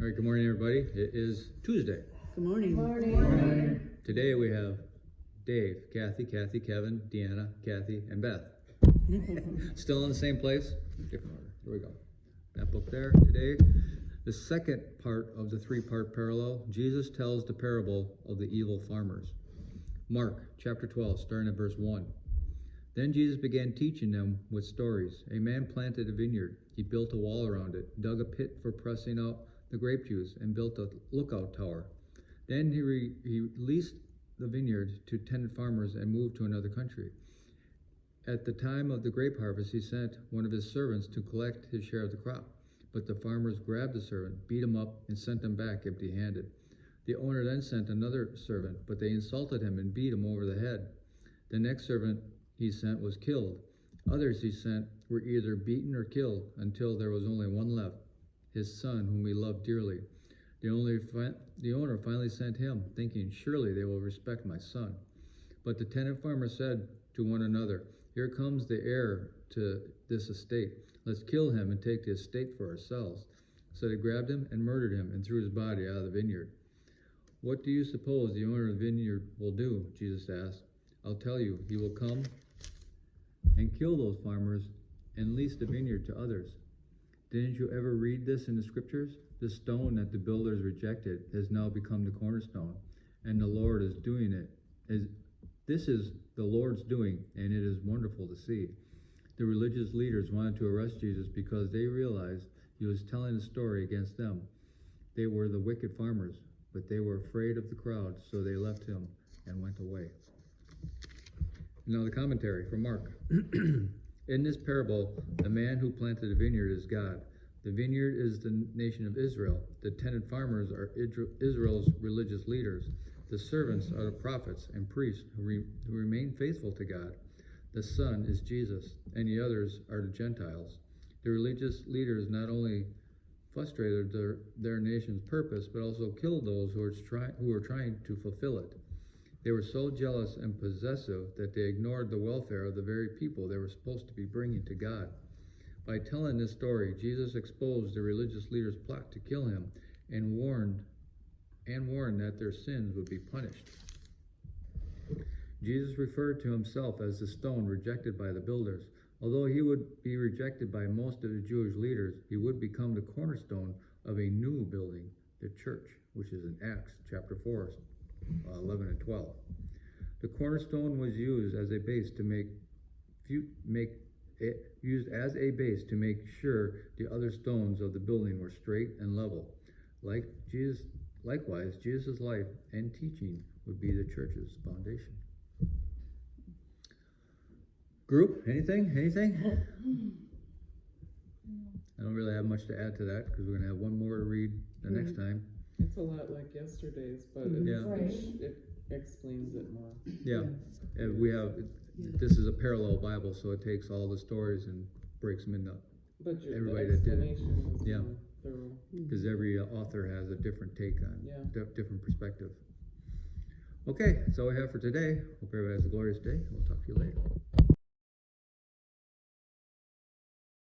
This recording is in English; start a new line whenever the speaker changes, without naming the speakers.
All right, good morning, everybody. It is Tuesday.
Good morning.
Good morning.
Today we have Dave, Kathy, Kevin, Deanna, Kathy, and Beth. Still in the same place? Different order. Here we go. That book there. Today, the second part of the three-part parallel, Jesus tells the parable of the evil farmers. Mark chapter 12, starting at verse 1. Then Jesus began teaching them with stories. A man planted a vineyard. He built a wall around it, dug a pit for pressing out the grape juice, and built a lookout tower. Then he leased the vineyard to tenant farmers and moved to another country. At the time of the grape harvest, he sent one of his servants to collect his share of the crop. But the farmers grabbed the servant, beat him up, and sent him back empty-handed. The owner then sent another servant, but they insulted him and beat him over the head. The next servant he sent was killed. Others he sent were either beaten or killed until there was only one left, his son, whom he loved dearly. The owner finally sent him, thinking, surely they will respect my son. But the tenant farmers said to one another, here comes the heir to this estate. Let's kill him and take the estate for ourselves. So they grabbed him and murdered him and threw his body out of the vineyard. What do you suppose the owner of the vineyard will do? Jesus asked. I'll tell you, he will come and kill those farmers and lease the vineyard to others. Didn't you ever read this in the scriptures? The stone that the builders rejected has now become the cornerstone, and the Lord is doing it. This is the Lord's doing, and it is wonderful to see. The religious leaders wanted to arrest Jesus because they realized he was telling a story against them. They were the wicked farmers, but they were afraid of the crowd, so they left him and went away. Now the commentary from Mark. In this parable, the man who planted a vineyard is God. The vineyard is the nation of Israel. The tenant farmers are Israel's religious leaders. The servants are the prophets and priests who remain faithful to God. The Son is Jesus, and the others are the Gentiles. The religious leaders not only frustrated their nation's purpose, but also killed those who were trying to fulfill it. They were so jealous and possessive that they ignored the welfare of the very people they were supposed to be bringing to God. By telling this story, Jesus exposed the religious leaders' plot to kill him and warned that their sins would be punished. Jesus referred to himself as the stone rejected by the builders. Although he would be rejected by most of the Jewish leaders, he would become the cornerstone of a new building, the church, which is in Acts chapter 4, 11 and 12. The cornerstone was used as a base to make sure the other stones of the building were straight and level. Likewise, Jesus' life and teaching would be the church's foundation. Group, anything? I don't really have much to add to that because we're going to have one more to read the next time.
It's a lot like yesterday's, but it explains it more.
Yeah. And this is a parallel Bible, so it takes all the stories and breaks them into everybody that did it. Yeah. Because every author has a different take on different perspective. Okay, that's all we have for today. Hope everybody has a glorious day. We'll talk to you later.